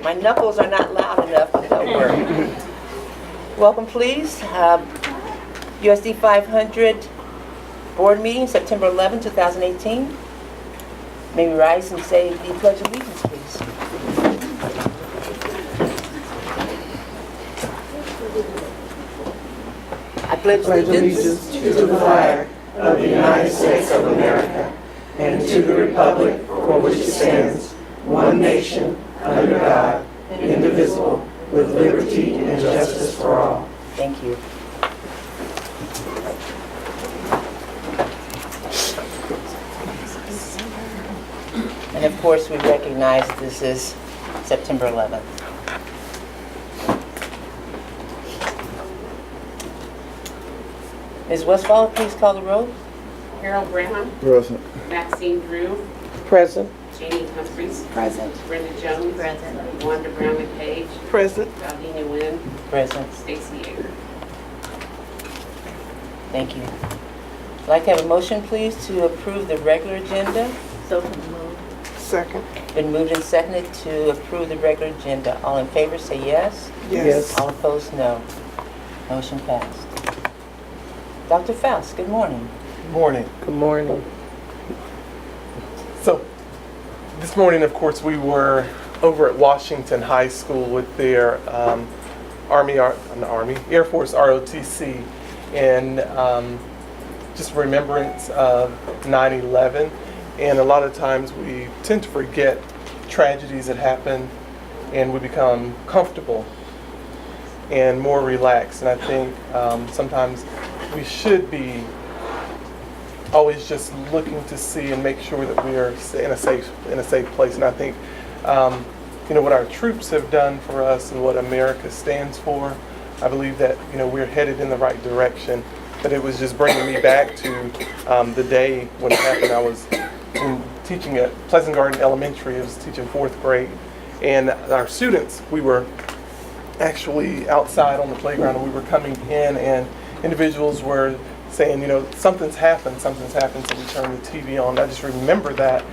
My knuckles are not loud enough, but they'll work. Welcome, please. USD 500 board meeting, September 11, 2018. May we rise and say the Pledge of Allegiance, please. I pledge allegiance to the flag of the United States of America and to the republic for which it stands, one nation, under God, indivisible, with liberty and justice for all. Thank you. And of course, we recognize this is September 11th. Ms. Westfall, please call the roll. Harold Graham. Present. Maxine Drew. Present. Janie Humphries. Present. Brenda Jones. Present. Wanda Brownlee Page. Present. Valdina Nguyen. Present. Stacy Yeager. Thank you. I'd like to have a motion, please, to approve the regular agenda. So moved. Second. Been moved and seconded to approve the regular agenda. All in favor, say yes. Yes. All opposed, no. Motion passed. Dr. Faust, good morning. Good morning. Good morning. So, this morning, of course, we were over at Washington High School with their Air Force ROTC, and just remembrance of 9/11. And a lot of times we tend to forget tragedies that happen, and we become comfortable and more relaxed. And I think sometimes we should be always just looking to see and make sure that we are in a safe place. And I think what our troops have done for us and what America stands for, I believe that we're headed in the right direction. But it was just bringing me back to the day when it happened. I was teaching at Pleasant Garden Elementary. I was teaching 4th grade, and our students, we were actually outside on the playground, and we were coming in, and individuals were saying, something's happened, so we turned the TV on. I just remember that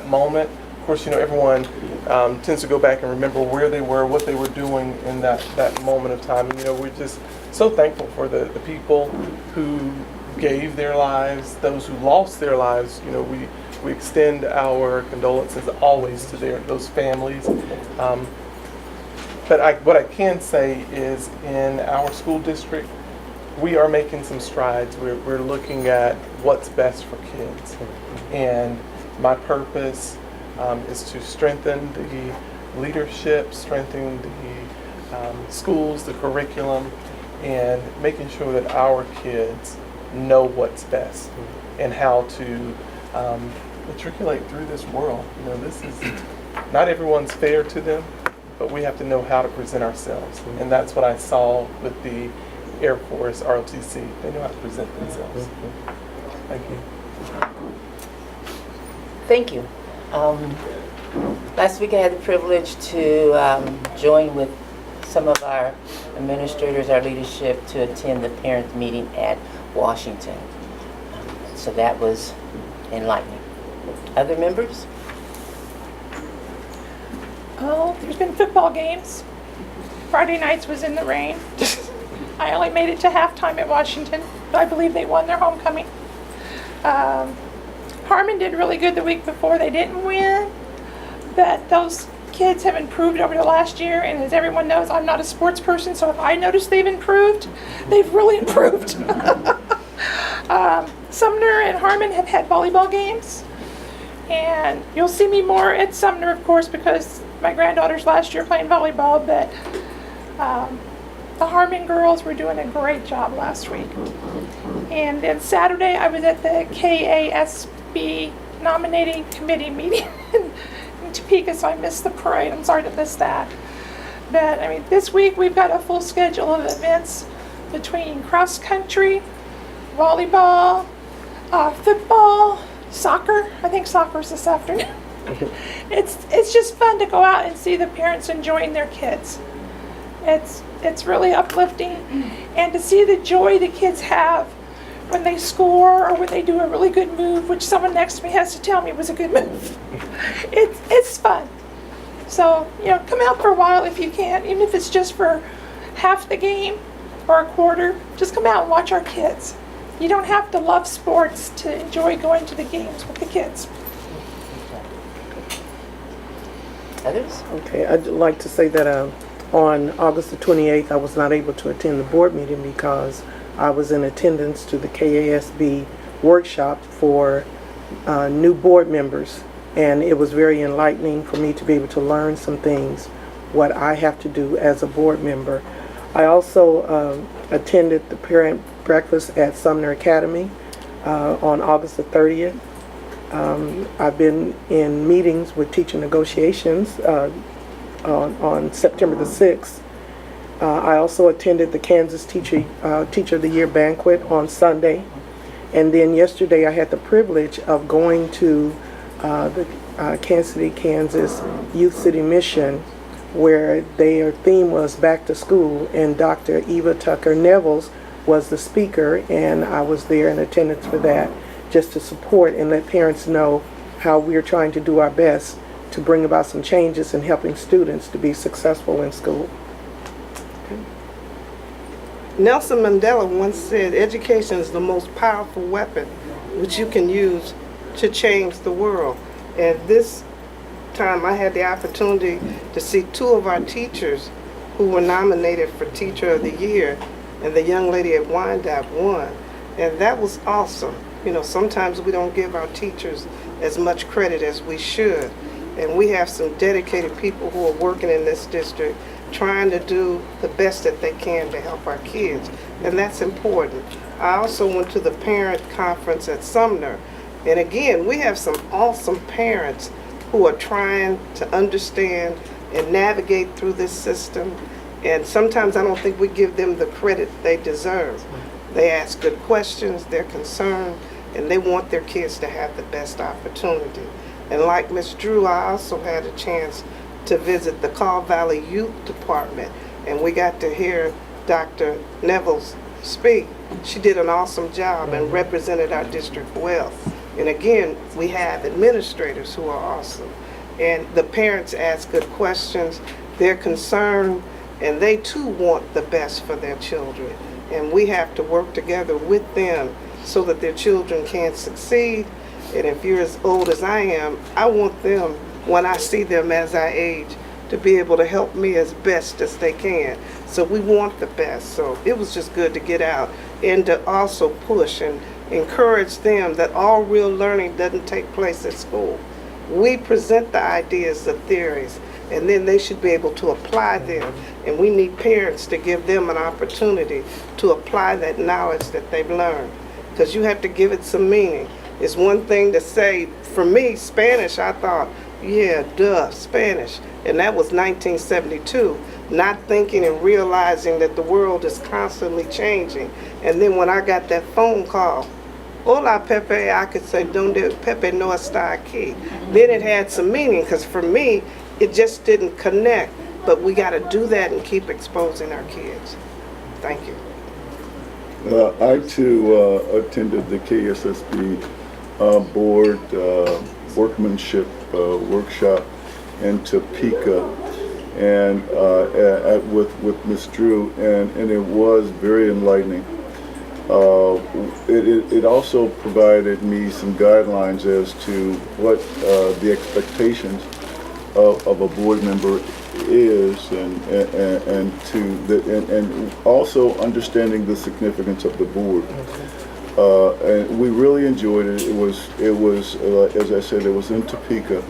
moment. Of course, everyone tends to go back and remember where they were, what they were doing in that moment of time. And, we're just so thankful for the people who gave their lives, those who lost their lives. We extend our condolences always to those families. But what I can say is in our school district, we are making some strides. We're looking at what's best for kids. And my purpose is to strengthen the leadership, strengthen the schools, the curriculum, and making sure that our kids know what's best and how to matriculate through this world. This is, not everyone's fair to them, but we have to know how to present ourselves. And that's what I saw with the Air Force ROTC. They know how to present themselves. Thank you. Thank you. Last week I had the privilege to join with some of our administrators, our leadership, to attend the parent meeting at Washington. So that was enlightening. Other members? Oh, there's been football games. Friday nights was in the rain. I only made it to halftime at Washington, but I believe they won their homecoming. Harmon did really good the week before. They didn't win, but those kids have improved over the last year, and as everyone knows, I'm not a sports person, so if I notice they've improved, they've really improved. Sumner and Harmon have had volleyball games, and you'll see me more at Sumner, of course, because my granddaughter's last year playing volleyball, but the Harmon girls were doing a great job last week. And then Saturday, I was at the KASB nominating committee meeting in Topeka, so I missed the parade. I'm sorry to miss that. But, this week we've got a full schedule of events between cross country, volleyball, football, soccer. I think soccer's this afternoon. It's just fun to go out and see the parents enjoying their kids. It's really uplifting, and to see the joy the kids have when they score or when they do a really good move, which someone next to me has to tell me was a good move. It's fun. So, come out for a while if you can, even if it's just for half the game or a quarter. Just come out and watch our kids. You don't have to love sports to enjoy going to the games with the kids. Others? Okay, I'd like to say that on August the 28th, I was not able to attend the board meeting because I was in attendance to the KASB workshop for new board members. And it was very enlightening for me to be able to learn some things, what I have to do as a board member. I also attended the parent breakfast at Sumner Academy on August the 30th. I've been in meetings with teacher negotiations on September the 6th. I also attended the Kansas Teacher of the Year banquet on Sunday. And then yesterday I had the privilege of going to the Kansas City, Kansas Youth City Mission, where their theme was back to school, and Dr. Eva Tucker Nevels was the speaker, and I was there in attendance for that, just to support and let parents know how we're trying to do our best to bring about some changes in helping students to be successful in school. Nelson Mandela once said, education is the most powerful weapon which you can use to change the world. And this time I had the opportunity to see two of our teachers who were nominated for Teacher of the Year, and the young lady at Wyandotte won. And that was awesome. Sometimes we don't give our teachers as much credit as we should. And we have some dedicated people who are working in this district trying to do the best that they can to help our kids. And that's important. I also went to the parent conference at Sumner. And again, we have some awesome parents who are trying to understand and navigate through this system. And sometimes I don't think we give them the credit they deserve. They ask good questions, they're concerned, and they want their kids to have the best opportunity. And like Ms. Drew, I also had a chance to visit the Carl Valley Youth Department, and we got to hear Dr. Nevels speak. She did an awesome job and represented our district well. And again, we have administrators who are awesome. And the parents ask good questions, they're concerned, and they too want the best for their children. And we have to work together with them so that their children can succeed. And if you're as old as I am, I want them, when I see them as I age, to be able to help me as best as they can. So we want the best. So it was just good to get out and to also push and encourage them that all real learning doesn't take place at school. We present the ideas, the theories, and then they should be able to apply them. And we need parents to give them an opportunity to apply that knowledge that they've learned, because you have to give it some meaning. It's one thing to say, for me, Spanish, I thought, yeah, duh, Spanish. And that was 1972, not thinking and realizing that the world is constantly changing. And then when I got that phone call, hola, Pepe, I could say, donde Pepe no está aquí. Then it had some meaning, because for me, it just didn't connect. But we got to do that and keep exposing our kids. Thank you. I too attended the KSSB board workmanship workshop in Topeka, and with Ms. Drew, and it was very enlightening. It also provided me some guidelines as to what the expectations of a board member is, and also understanding the significance of the board. And we really enjoyed it. It was as I said, it was in Topeka,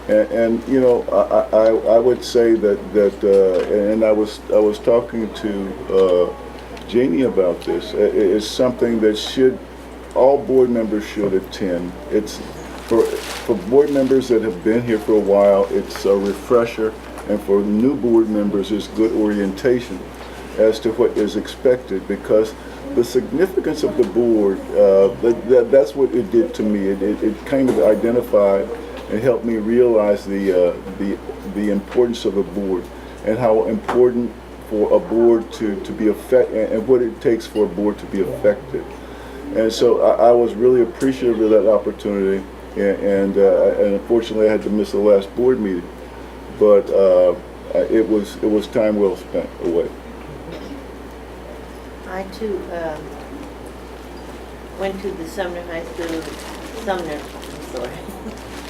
and I would say that and I was talking to Janie about this. It's something that all board members should attend. It's for board members that have been here for a while, it's a refresher, and for new board members, it's good orientation as to what is expected, because the significance of the board, that's what it did to me. It kind of identified and helped me realize the importance of a board, and how important for a board to be effective, and what it takes for a board to be effective. And so I was really appreciative of that opportunity, and unfortunately I had to miss the last board meeting. but it was time well spent away. I too went to the Sumner High School, Sumner, I'm sorry,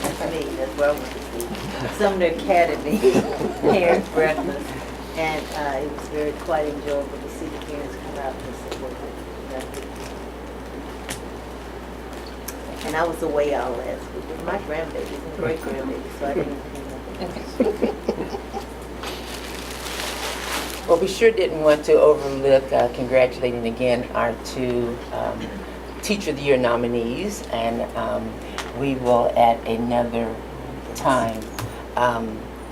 that's me, that's where I went to school, Sumner Academy parents breakfast, and it was quite enjoyable to see the parents come out and support them. And I was away all last week with my grandbabies and great grandbabies, so I didn't. Well, we sure didn't want to overlook congratulating again our two Teacher of the Year nominees, and we will at another time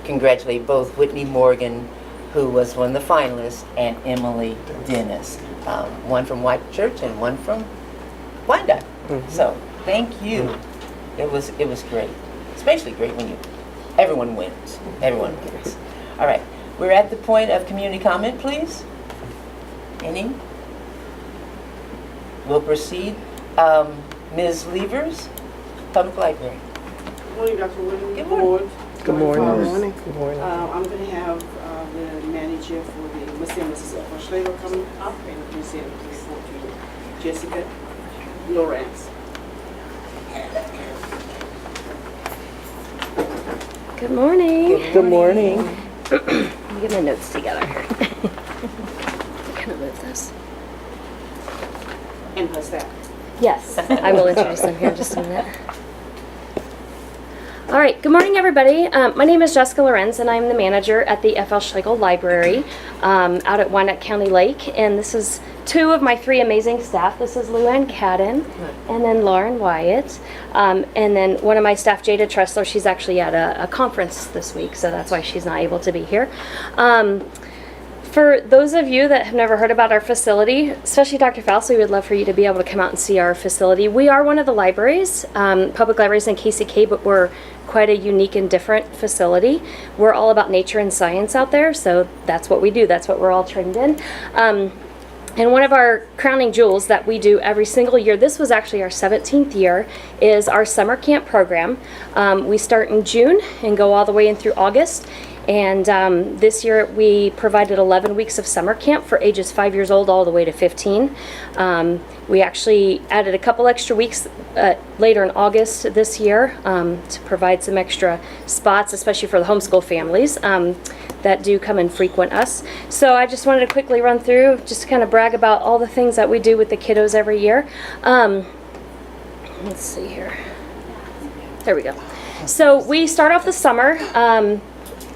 congratulate both Whitney Morgan, who was one of the finalists, and Emily Dennis, one from White Church and one from Wyandotte. So thank you. It was great, especially great when everyone wins. Everyone wins. All right. We're at the point of community comment, please. Any? We'll proceed. Ms. Levers, Public Library. Good morning, Dr. Williams. Good morning. Good morning. Good morning. Good morning. I'm going to have the manager for the Mr. and Mrs. Schlegel coming up and present the report to you. Jessica Lawrence. Good morning. Good morning. Let me get my notes together here. I'm gonna move this. And her staff. Yes, I will introduce them here in just a minute. All right, good morning, everybody. My name is Jessica Lorenz, and I'm the manager at the F.L. Schlegel Library out at Wyandotte County Lake. And this is two of my three amazing staff. This is Luann Cadden, and then Lauren Wyatt. And then one of my staff, Jada Tressler, she's actually at a conference this week, so that's why she's not able to be here. For those of you that have never heard about our facility, especially Dr. Faust, we would love for you to be able to come out and see our facility. We are one of the libraries, public libraries in KCK, but we're quite a unique and different facility. We're all about nature and science out there, so that's what we do. That's what we're all trained in. And one of our crowning jewels that we do every single year, this was actually our 17th year, is our summer camp program. We start in June and go all the way in through August. And this year we provided 11 weeks of summer camp for ages 5 years old all the way to 15. We actually added a couple extra weeks later in August this year to provide some extra spots, especially for the homeschool families that do come and frequent us. So I just wanted to quickly run through, just to kind of brag about all the things that we do with the kiddos every year. Let's see here. There we go. So we start off the summer.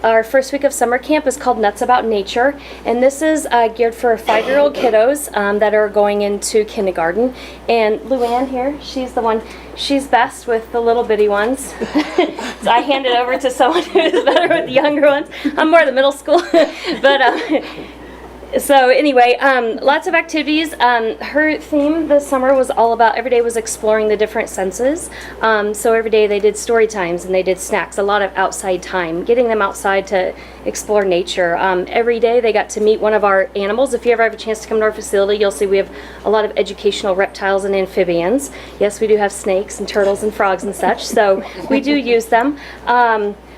Our first week of summer camp is called Nuts About Nature, and this is geared for 5-year-old kiddos that are going into kindergarten. And Luann here, she's the one, she's best with the little bitty ones. So I hand it over to someone who's better with the younger ones. I'm more the middle school. But so anyway, lots of activities. Her theme this summer was all about, every day was exploring the different senses. So every day they did story times and they did snacks, a lot of outside time, getting them outside to explore nature. Every day they got to meet one of our animals. If you ever have a chance to come to our facility, you'll see we have a lot of educational reptiles and amphibians. Yes, we do have snakes and turtles and frogs and such, so we do use them.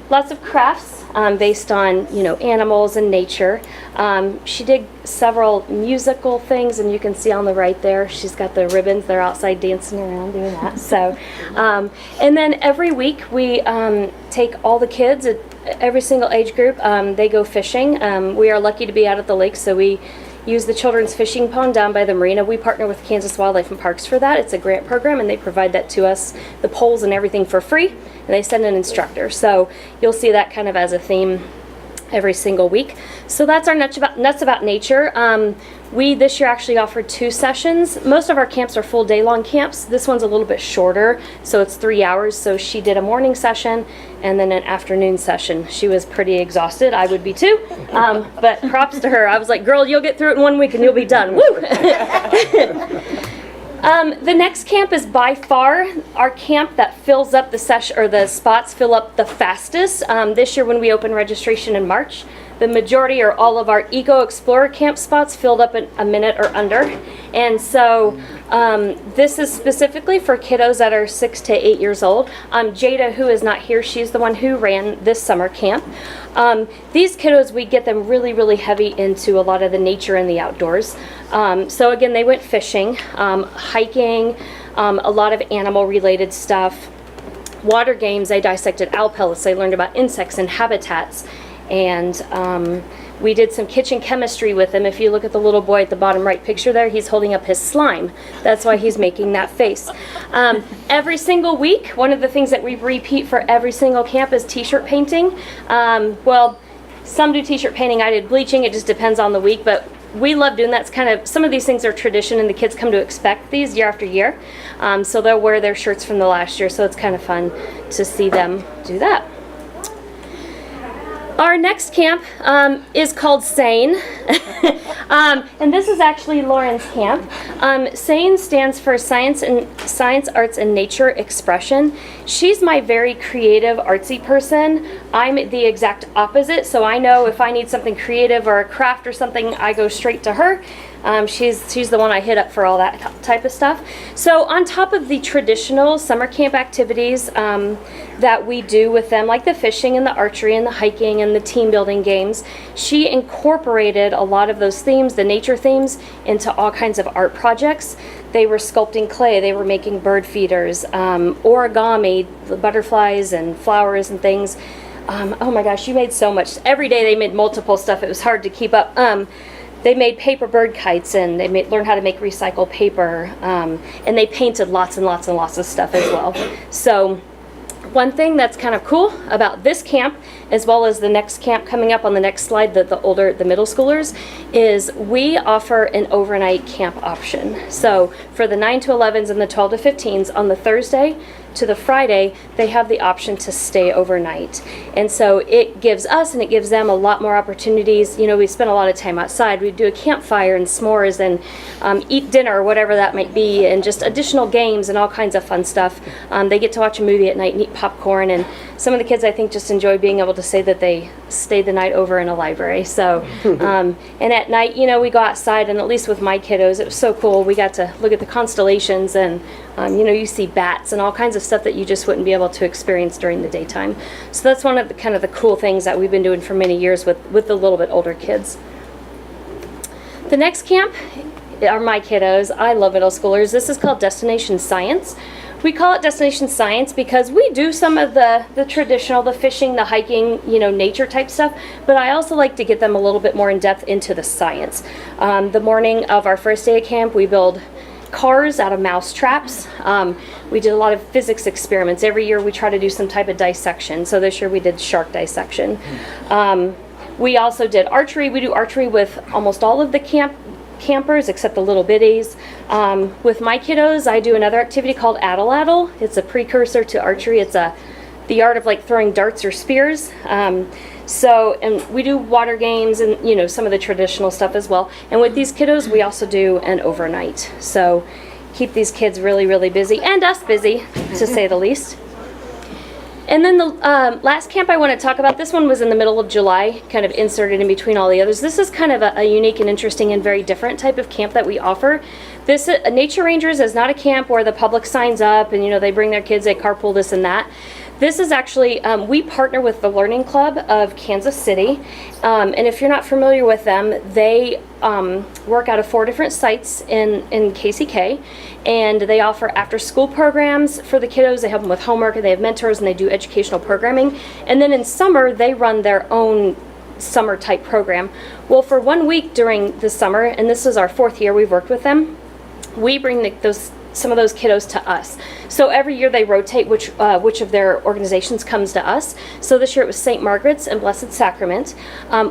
Lots of crafts based on, animals and nature. She did several musical things, and you can see on the right there, she's got the ribbons. They're outside dancing around doing that. So, and then every week we take all the kids, every single age group, they go fishing. We are lucky to be out at the lake, so we use the children's fishing pond down by the marina. We partner with Kansas Wildlife and Parks for that. It's a grant program, and they provide that to us, the poles and everything for free, and they send an instructor. So you'll see that kind of as a theme every single week. So that's our Nuts About Nature. We this year actually offered 2 sessions. Most of our camps are full day long camps. This one's a little bit shorter, so it's 3 hours. So she did a morning session and then an afternoon session. She was pretty exhausted. I would be too, but props to her. I was like, girl, you'll get through it in 1 week and you'll be done. Woo! The next camp is by far our camp that fills up the session, or the spots fill up the fastest. This year when we open registration in March, the majority or all of our Eco Explorer camp spots filled up in a minute or under. And so This is specifically for kiddos that are 6 to 8 years old. Jada, who is not here, she's the one who ran this summer camp. These kiddos, we get them really, really heavy into a lot of the nature and the outdoors. So again, they went fishing, hiking, a lot of animal-related stuff. Water games, they dissected owl pellets, they learned about insects and habitats. And we did some kitchen chemistry with him. If you look at the little boy at the bottom right picture there, he's holding up his slime. That's why he's making that face. Every single week, one of the things that we repeat for every single camp is t-shirt painting. Well, some do t-shirt painting, I did bleaching, it just depends on the week, but we love doing that. It's kind of, some of these things are tradition and the kids come to expect these year after year. So they'll wear their shirts from the last year, so it's kind of fun to see them do that. Our next camp is called SANE, and this is actually Lauren's camp. SANE stands for Science, Arts, and Nature Expression. She's my very creative, artsy person. I'm the exact opposite, so I know if I need something creative or a craft or something, I go straight to her. She's the one I hit up for all that type of stuff. So on top of the traditional summer camp activities that we do with them, like the fishing and the archery and the hiking and the team building games, she incorporated a lot of those themes, the nature themes, into all kinds of art projects. They were sculpting clay, they were making bird feeders, origami, the butterflies and flowers and things. Oh my gosh, you made so much. Every day they made multiple stuff. It was hard to keep up. They made paper bird kites, and they learned how to make recycled paper, and they painted lots and lots and lots of stuff as well. So one thing that's kind of cool about this camp, as well as the next camp coming up on the next slide, the middle schoolers, is we offer an overnight camp option. So for the 9 to 11s and the 12 to 15s, on the Thursday to the Friday, they have the option to stay overnight. And so it gives us and it gives them a lot more opportunities. You know, we spend a lot of time outside. We do a campfire and s'mores and eat dinner or whatever that might be, and just additional games and all kinds of fun stuff. They get to watch a movie at night and eat popcorn, and some of the kids I think just enjoy being able to say that they stayed the night over in a library. So, and at night, you know, we go outside, and at least with my kiddos, it was so cool. We got to look at the constellations, and you know, you see bats and all kinds of stuff that you just wouldn't be able to experience during the daytime. So that's one of the kind of the cool things that we've been doing for many years with the little bit older kids. The next camp are my kiddos. I love middle schoolers. This is called Destination Science. We call it Destination Science because we do some of the traditional, the fishing, the hiking, you know, nature type stuff, but I also like to get them a little bit more in depth into the science. The morning of our first day of camp, we build cars out of mouse traps. We did a lot of physics experiments. Every year we try to do some type of dissection. So this year we did shark dissection. We also did archery. We do archery with almost all of the campers except the little bitties. With my kiddos, I do another activity called addle-addle. It's a precursor to archery. It's the art of like throwing darts or spears. And we do water games and, you know, some of the traditional stuff as well. And with these kiddos, we also do an overnight. So keep these kids really, really busy, and us busy, to say the least. And then the last camp I want to talk about, this one was in the middle of July, kind of inserted in between all the others. This is kind of a unique and interesting and very different type of camp that we offer. This Nature Rangers is not a camp where the public signs up and, you know, they bring their kids, they carpool, this and that. This is actually, we partner with the Learning Club of Kansas City, and if you're not familiar with them, they work out of 4 different sites in KCK, and they offer after-school programs for the kiddos. They help them with homework, and they have mentors, and they do educational programming. And then in summer, they run their own summer-type program. Well, for 1 week during the summer, and this is our 4th year we've worked with them, we bring some of those kiddos to us. So every year they rotate which of their organizations comes to us. So this year it was St. Margaret's and Blessed Sacrament.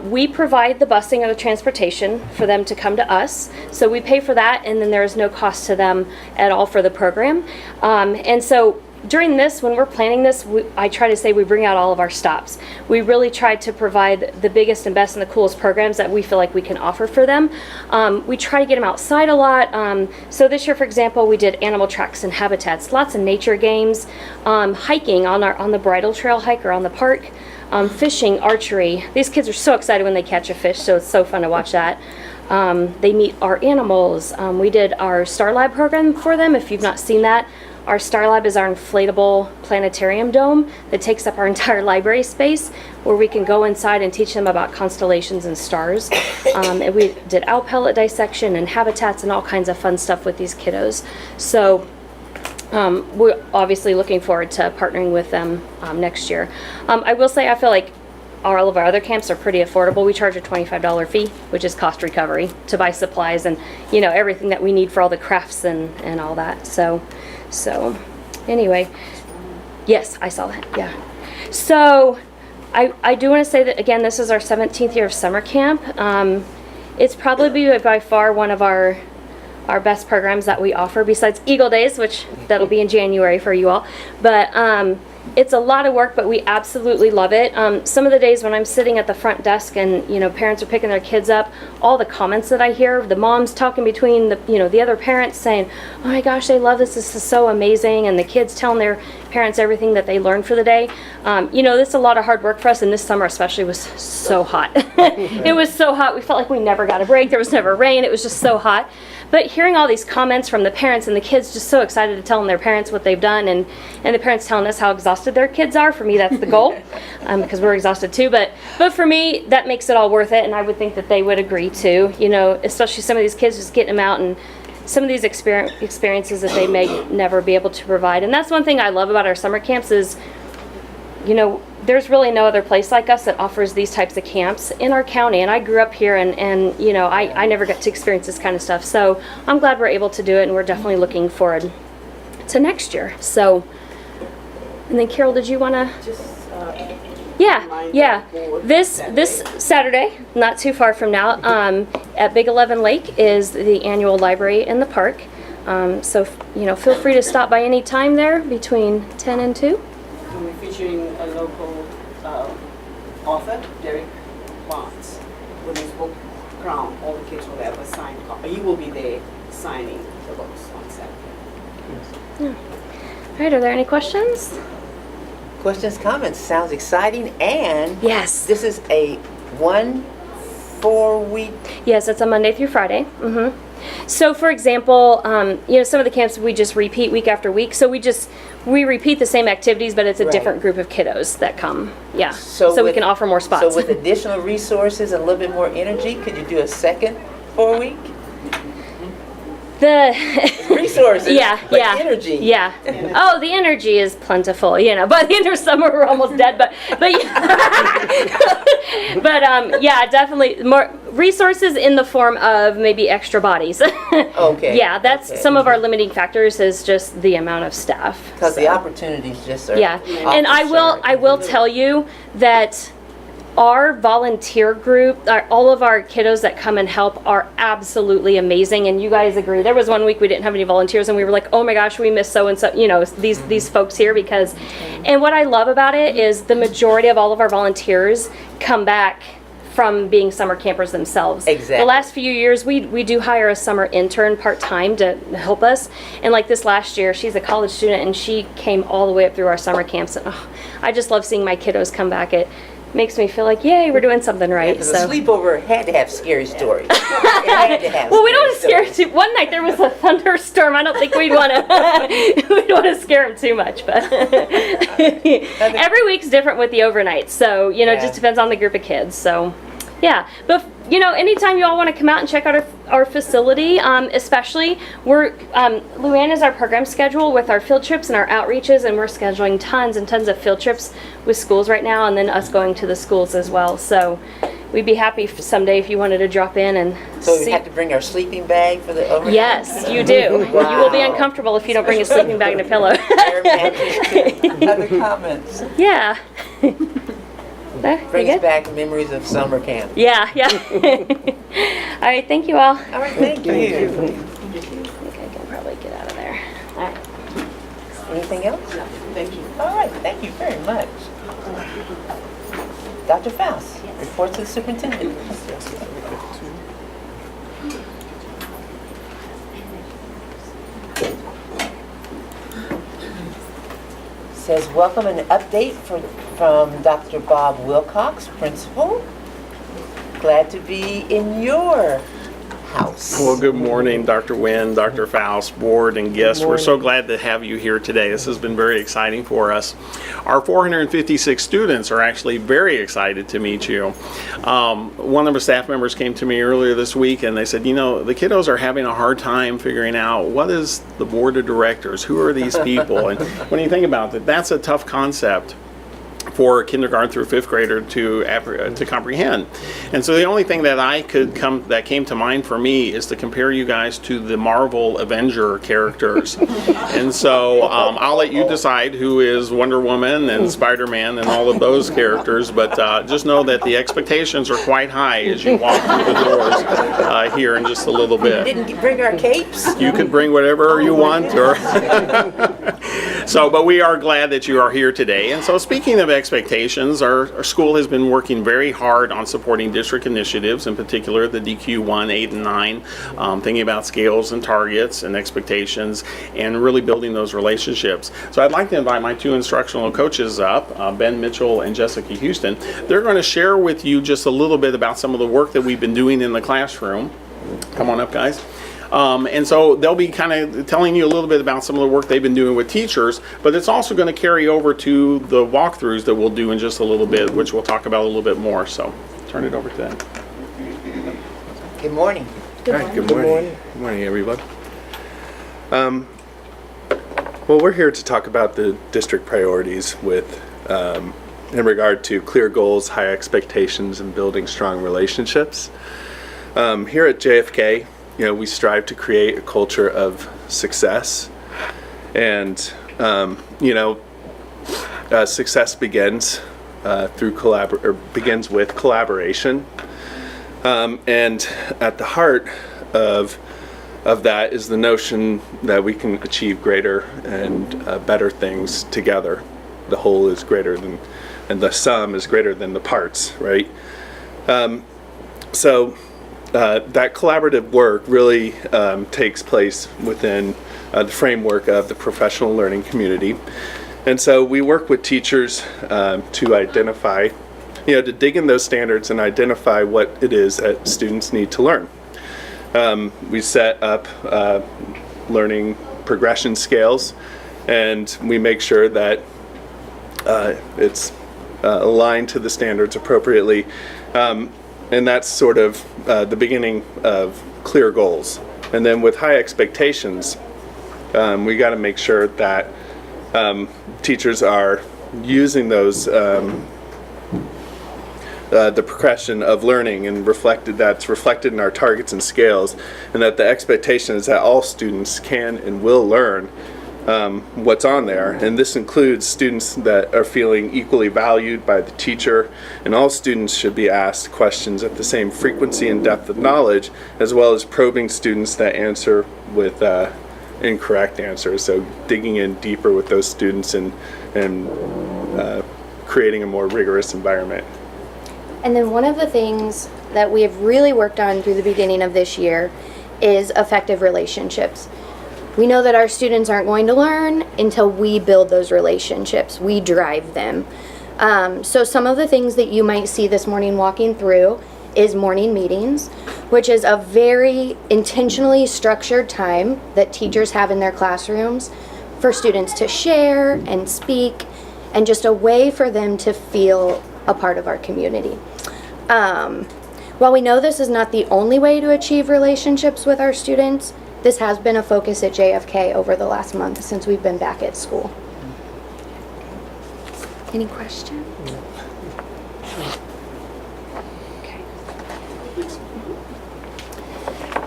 We provide the busing or the transportation for them to come to us. So we pay for that, and then there is no cost to them at all for the program. And so during this, when we're planning this, I try to say we bring out all of our stops. We really try to provide the biggest and best and the coolest programs that we feel like we can offer for them. We try to get them outside a lot. So this year, for example, we did animal tracks and habitats, lots of nature games, hiking on the bridle trail hike or on the park, fishing, archery. These kids are so excited when they catch a fish, so it's so fun to watch that. They meet our animals. We did our Starlab program for them. If you've not seen that, our Starlab is our inflatable planetarium dome that takes up our entire library space, where we can go inside and teach them about constellations and stars. And we did owl pellet dissection and habitats and all kinds of fun stuff with these kiddos. So we're obviously looking forward to partnering with them next year. I will say I feel like all of our other camps are pretty affordable. We charge a $25 fee, which is cost recovery, to buy supplies and, you know, everything that we need for all the crafts and all that. So anyway, yes, I saw that, yeah. So I do want to say that, again, this is our 17th year of summer camp. It's probably by far one of our best programs that we offer, besides Eagle Days, which that'll be in January for you all. But it's a lot of work, but we absolutely love it. Some of the days when I'm sitting at the front desk and, you know, parents are picking their kids up, all the comments that I hear, the moms talking between the, you know, the other parents saying, oh my gosh, they love this is so amazing, and the kids telling their parents everything that they learned for the day. You know, this is a lot of hard work for us, and this summer especially was so hot. It was so hot, we felt like we never got a break, there was never rain, it was just so hot. But hearing all these comments from the parents and the kids just so excited to tell their parents what they've done, and the parents telling us how exhausted their kids are, for me that's the goal, because we're exhausted too. But for me, that makes it all worth it, and I would think that they would agree too. You know, especially some of these kids, just getting them out and some of these experiences that they may never be able to provide. And that's one thing I love about our summer camps is, you know, there's really no other place like us that offers these types of camps in our county. And I grew up here, and you know, I never got to experience this kind of stuff. So I'm glad we're able to do it, and we're definitely looking forward to next year. So, and then Carol, did you want to? Yeah. This Saturday, not too far from now, at Big 11 Lake is the annual library in the park. So, you know, feel free to stop by any time there between 10 and 2. And we're featuring a local author, Derek Bonds, with his book Crown. All the kids will have a signed copy. You will be there signing the books on Saturday. All right, are there any questions? Questions, comments? Sounds exciting. And Yes. this is a 4 week. Yes, it's a Monday through Friday. So, for example, you know, some of the camps we just repeat week after week. So we repeat the same activities, but it's a different group of kiddos that come. Yeah. So we can offer more spots. So with additional resources and a little bit more energy, could you do a second 4 week? The resources, but energy. Yeah. Oh, the energy is plentiful, you know. By the end of summer, we're almost dead, but yeah, definitely more resources in the form of maybe extra bodies. Okay. Yeah, that's some of our limiting factors is just the amount of staff. Because the opportunities just are. Yeah, and I will tell you that our volunteer group, all of our kiddos that come and help are absolutely amazing, and you guys agree. There was one week we didn't have any volunteers, and we were like, oh my gosh, we miss so and so, you know, these folks here, because, and what I love about it is the majority of all of our volunteers come back from being summer campers themselves. Exactly. The last few years, we do hire a summer intern part-time to help us, and like this last year, she's a college student, and she came all the way up through our summer camps, and I just love seeing my kiddos come back. It makes me feel like, yay, we're doing something right. So the sleepover had to have scary stories. It had to have well, we don't want to scare. One night there was a thunderstorm. I don't think we'd want to scare them too much. But every week's different with the overnight, so you know, it just depends on the group of kids. So yeah, but you know, anytime you all want to come out and check out our facility, especially Luann is our program schedule with our field trips and our outreaches, and we're scheduling tons and tons of field trips with schools right now, and then us going to the schools as well. So we'd be happy someday if you wanted to drop in and So we have to bring our sleeping bag for the overnight? Yes, you do. Wow. You will be uncomfortable if you don't bring a sleeping bag and a pillow. Other comments? Yeah. Brings back memories of summer camp. Yeah. All right, thank you all. All right, thank you. I think I can probably get out of there. All right. Anything else? No, thank you. All right, thank you very much. Dr. Faust, report to the superintendent. Says, welcome and update from Dr. Bob Wilcox, principal. Glad to be in your house. Well, good morning, Dr. Wynn, Dr. Faust, board, and guests. We're so glad to have you here today. This has been very exciting for us. Our 456 students are actually very excited to meet you. One of the staff members came to me earlier this week and they said, you know, the kiddos are having a hard time figuring out what is the board of directors, who are these people? And when you think about it, that's a tough concept for a kindergarten through fifth grader to comprehend. And so the only thing that came to mind for me is to compare you guys to the Marvel Avenger characters. And so I'll let you decide who is Wonder Woman and Spider-Man and all of those characters, but just know that the expectations are quite high as you walk through the doors here in just a little bit. Didn't bring our capes? You could bring whatever you want. But we are glad that you are here today. And so speaking of expectations, our school has been working very hard on supporting district initiatives, in particular the DQ1, 8, and 9, thinking about scales and targets and expectations and really building those relationships. So I'd like to invite my two instructional coaches up, Ben Mitchell and Jessica Houston. They're going to share with you just a little bit about some of the work that we've been doing in the classroom. Come on up, guys. And so they'll be kind of telling you a little bit about some of the work they've been doing with teachers, but it's also going to carry over to the walkthroughs that we'll do in just a little bit, which we'll talk about a little bit more. So turn it over to them. Good morning. Good morning. Good morning, everyone. Well, we're here to talk about the district priorities with in regard to clear goals, high expectations, and building strong relationships. Here at JFK, we strive to create a culture of success, and success begins begins with collaboration, and at the heart of that is the notion that we can achieve greater and better things together. The whole is greater than, and the sum is greater than the parts, right? That collaborative work really takes place within the framework of the professional learning community. And so we work with teachers to identify, to dig in those standards and identify what it is that students need to learn. We set up learning progression scales, and we make sure that it's aligned to the standards appropriately. And that's sort of the beginning of clear goals. And then with high expectations, we got to make sure that teachers are using those, the progression of learning, and that's reflected in our targets and scales, and that the expectation is that all students can and will learn what's on there. And this includes students that are feeling equally valued by the teacher, and all students should be asked questions at the same frequency and depth of knowledge, as well as probing students that answer with incorrect answers. So digging in deeper with those students and creating a more rigorous environment. And then one of the things that we have really worked on through the beginning of this year is effective relationships. We know that our students aren't going to learn until we build those relationships. We drive them. So some of the things that you might see this morning walking through is morning meetings, which is a very intentionally structured time that teachers have in their classrooms for students to share and speak, and just a way for them to feel a part of our community. While we know this is not the only way to achieve relationships with our students, this has been a focus at JFK over the last month since we've been back at school. Any questions?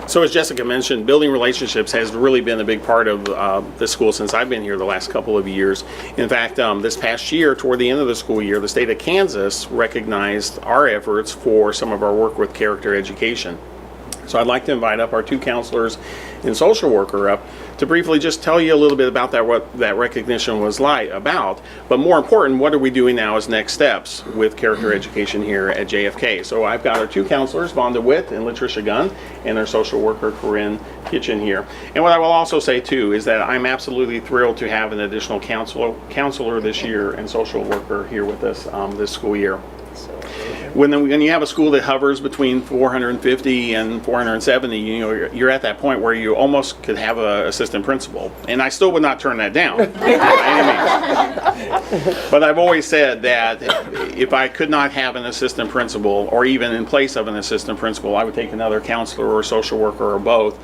So as Jessica mentioned, building relationships has really been a big part of the school since I've been here the last couple of years. In fact, this past year, toward the end of the school year, the state of Kansas recognized our efforts for some of our work with character education. So I'd like to invite up our two counselors and social worker up to briefly just tell you a little bit about that, what that recognition was about. But more important, what are we doing now as next steps with character education here at JFK? So I've got our two counselors, Vonda Witt and Latricia Gunn, and our social worker, Corinne Kitchen here. And what I will also say too is that I'm absolutely thrilled to have an additional counselor this year and social worker here with us this school year. when you have a school that hovers between 450 and 470, you know, you're at that point where you almost could have an assistant principal, and I still would not turn that down by any means. But I've always said that if I could not have an assistant principal, or even in place of an assistant principal, I would take another counselor or social worker or both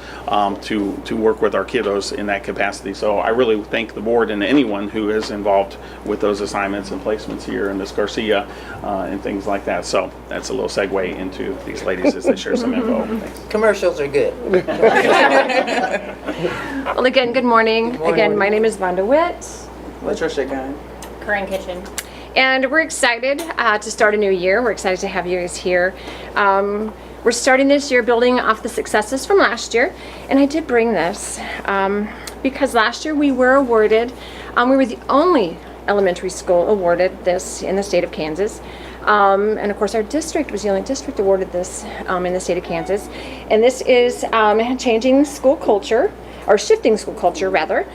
to work with our kiddos in that capacity. So I really thank the board and anyone who is involved with those assignments and placements here in this Garcia and things like that. So that's a little segue into these ladies as they share some info. Thanks. Commercials are good. Well, again, good morning. Again, my name is Vonda Witt. Latricia Gunn. Corinne Kitchen. And we're excited to start a new year. We're excited to have you guys here. We're starting this year building off the successes from last year. And I did bring this because last year we were awarded, we were the only elementary school awarded this in the state of Kansas. And of course our district was the only district awarded this in the state of Kansas. And this is changing school culture, or shifting school culture rather.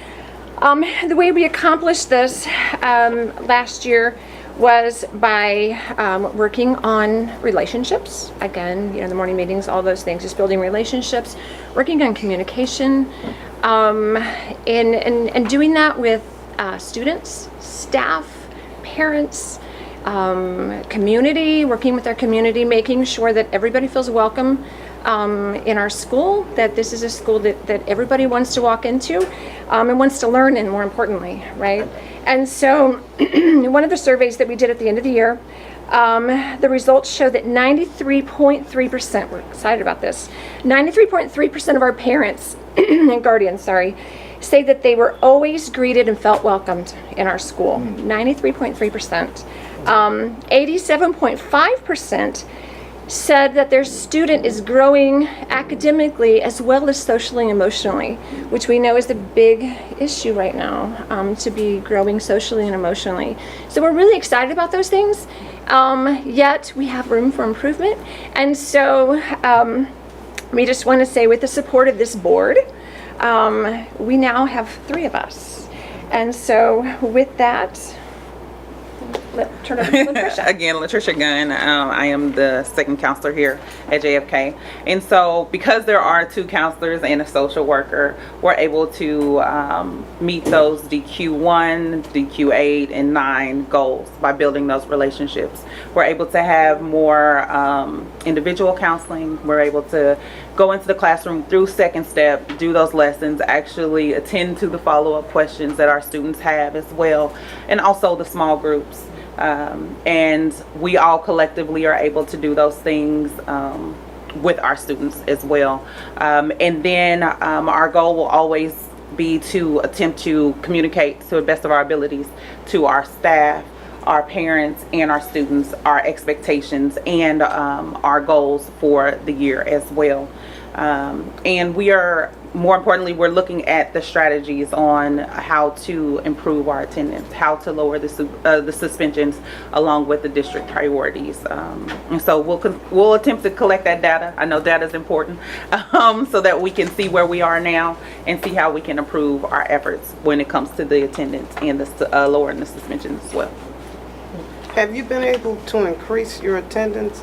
The way we accomplished this last year was by working on relationships. Again, you know, the morning meetings, all those things, just building relationships, working on communication, and doing that with students, staff, parents, community, working with our community, making sure that everybody feels welcome in our school, that this is a school that everybody wants to walk into and wants to learn in, more importantly, right? And so one of the surveys that we did at the end of the year, the results show that 93.3%, we're excited about this, 93.3% of our parents and guardians, say that they were always greeted and felt welcomed in our school. 93.3%. 87.5% said that their student is growing academically as well as socially and emotionally, which we know is the big issue right now, to be growing socially and emotionally. So we're really excited about those things, yet we have room for improvement. And so we just want to say, with the support of this board, we now have 3 of us. And so with that, turn over to Latricia. Again, Latricia Gunn. I am the second counselor here at JFK. And so because there are 2 counselors and a social worker, we're able to meet those DQ1, DQ8, and 9 goals by building those relationships. We're able to have more individual counseling. We're able to go into the classroom through second step, do those lessons, actually attend to the follow-up questions that our students have as well, and also the small groups. And we all collectively are able to do those things with our students as well. And then our goal will always be to attempt to communicate to the best of our abilities to our staff, our parents, and our students, our expectations and our goals for the year as well. And we are, more importantly, we're looking at the strategies on how to improve our attendance, how to lower the suspensions along with the district priorities. And so we'll attempt to collect that data. I know data is important, so that we can see where we are now and see how we can improve our efforts when it comes to the attendance and the lowering the suspensions as well. Have you been able to increase your attendance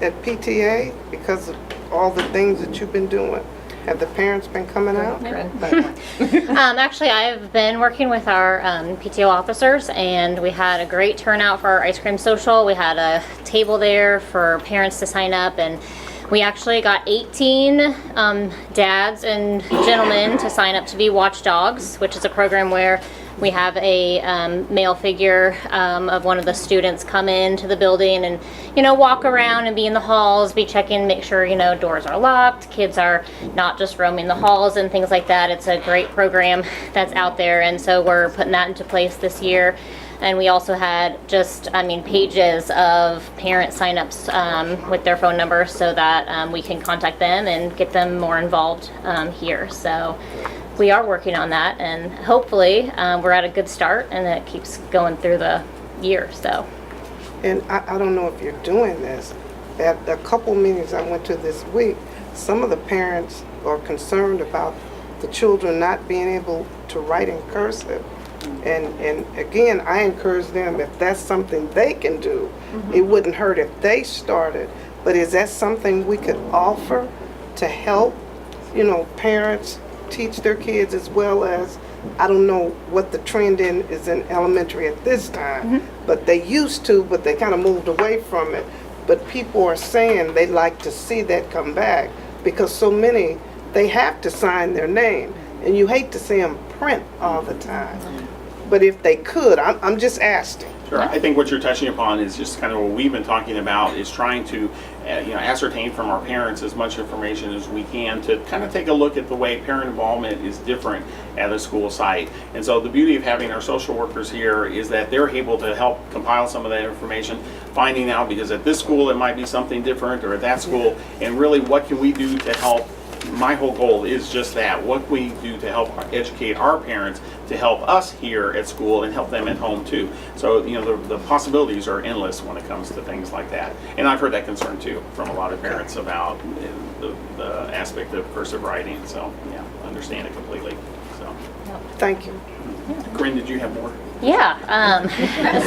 at PTA because of all the things that you've been doing? Have the parents been coming out? Actually, I've been working with our PTO officers, and we had a great turnout for our ice cream social. We had a table there for parents to sign up, and we actually got 18 dads and gentlemen to sign up to be watchdogs, which is a program where we have a male figure of one of the students come into the building and, you know, walk around and be in the halls, be checking, make sure, you know, doors are locked, kids are not just roaming the halls and things like that. It's a great program that's out there, and so we're putting that into place this year. And we also had just, pages of parent signups with their phone number so that we can contact them and get them more involved here. So we are working on that, and hopefully we're at a good start, and it keeps going through the year. So. And I don't know if you're doing this. At a couple meetings I went to this week, some of the parents are concerned about the children not being able to write in cursive. And again, I encourage them, if that's something they can do, it wouldn't hurt if they started. But is that something we could offer to help, parents teach their kids, as well as, I don't know what the trend is in elementary at this time, but they used to, but they kind of moved away from it. But people are saying they'd like to see that come back, because so many, they have to sign their name, and you hate to see them print all the time. But if they could, I'm just asking. Sure. I think what you're touching upon is just kind of what we've been talking about, is trying to ascertain from our parents as much information as we can to kind of take a look at the way parent involvement is different at a school site. And so the beauty of having our social workers here is that they're able to help compile some of that information, finding out, because at this school it might be something different, or at that school, and really what can we do to help. My whole goal is just that, what we do to help educate our parents to help us here at school and help them at home too. So, the possibilities are endless when it comes to things like that. And I've heard that concern too from a lot of parents about the aspect of cursive writing. So, yeah, I understand it completely. So, thank you. Corinne, did you have more? Yeah,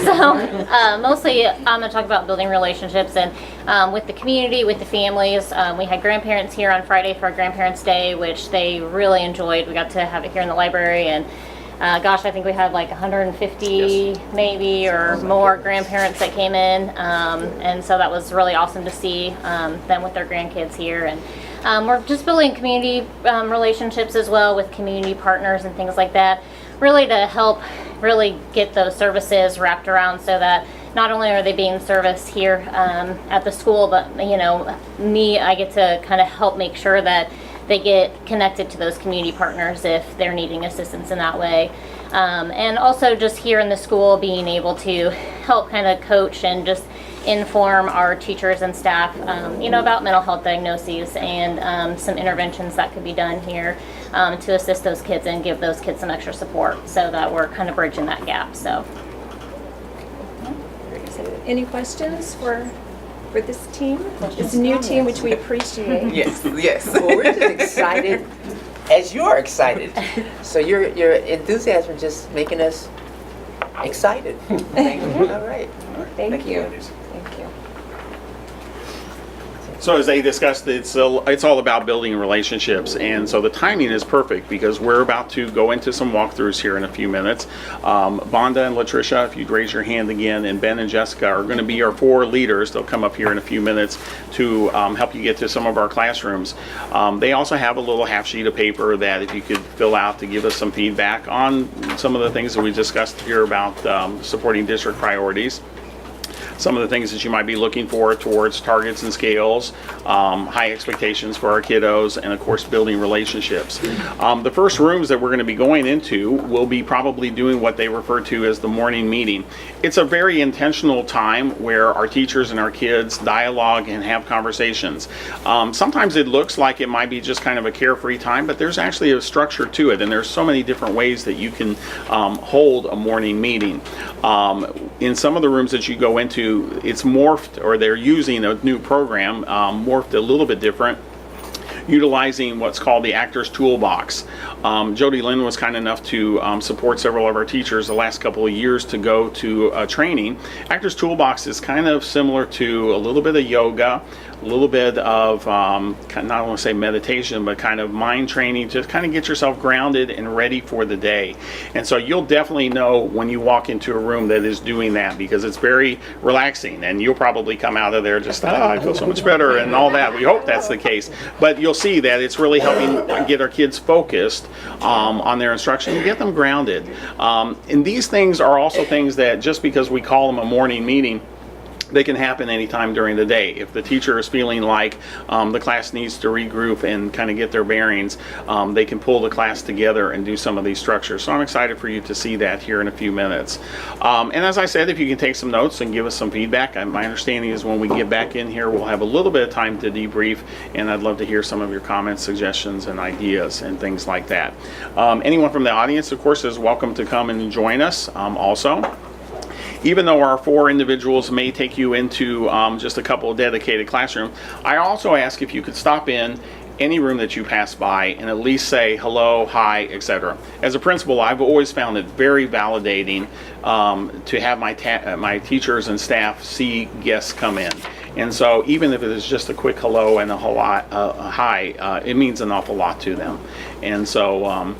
so mostly I'm going to talk about building relationships and with the community, with the families. We had grandparents here on Friday for our Grandparents' Day, which they really enjoyed. We got to have it here in the library, and gosh, I think we had like 150 maybe or more grandparents that came in, and so that was really awesome to see them with their grandkids here. And we're just building community relationships as well with community partners and things like that, really to help really get those services wrapped around, so that not only are they being serviced here at the school, but I get to kind of help make sure that they get connected to those community partners if they're needing assistance in that way. And also just here in the school, being able to help kind of coach and just inform our teachers and staff, about mental health diagnoses and some interventions that could be done here to assist those kids and give those kids some extra support, so that we're kind of bridging that gap. So, Any questions for this team? This new team, which we appreciate. Yes. Well, we're just excited as you're excited. So your enthusiasm is just making us excited. Thank you. All right. Thank you. Thank you. So as they discussed, it's all about building relationships, and so the timing is perfect because we're about to go into some walkthroughs here in a few minutes. Vonda and Latricia, if you'd raise your hand again, and Ben and Jessica are going to be our 4 leaders. They'll come up here in a few minutes to help you get to some of our classrooms. They also have a little half sheet of paper that if you could fill out to give us some feedback on some of the things that we discussed here about supporting district priorities. Some of the things that you might be looking for towards targets and scales, high expectations for our kiddos, and of course building relationships. The first rooms that we're going to be going into will be probably doing what they refer to as the morning meeting. It's a very intentional time where our teachers and our kids dialogue and have conversations. Sometimes it looks like it might be just kind of a carefree time, but there's actually a structure to it, and there's so many different ways that you can hold a morning meeting. In some of the rooms that you go into, it's morphed, or they're using a new program, morphed a little bit different, utilizing what's called the Actors Toolbox. Jody Lynn was kind enough to support several of our teachers the last couple of years to go to training. Actors Toolbox is kind of similar to a little bit of yoga, a little bit of, not want to say meditation, but kind of mind training, just kind of get yourself grounded and ready for the day. And so you'll definitely know when you walk into a room that is doing that, because it's very relaxing, and you'll probably come out of there just, I feel so much better and all that. We hope that's the case. But you'll see that it's really helping get our kids focused on their instruction and get them grounded. And these things are also things that, just because we call them a morning meeting, they can happen anytime during the day. If the teacher is feeling like the class needs to regroup and kind of get their bearings, they can pull the class together and do some of these structures. So I'm excited for you to see that here in a few minutes. And as I said, if you can take some notes and give us some feedback, my understanding is when we get back in here, we'll have a little bit of time to debrief, and I'd love to hear some of your comments, suggestions, and ideas and things like that. Anyone from the audience, of course, is welcome to come and join us also. Even though our 4 individuals may take you into just a couple of dedicated classrooms, I also ask if you could stop in any room that you pass by and at least say hello, hi, etc. As a principal, I've always found it very validating to have my teachers and staff see guests come in. And so even if it is just a quick hello and a hi, it means an awful lot to them. And so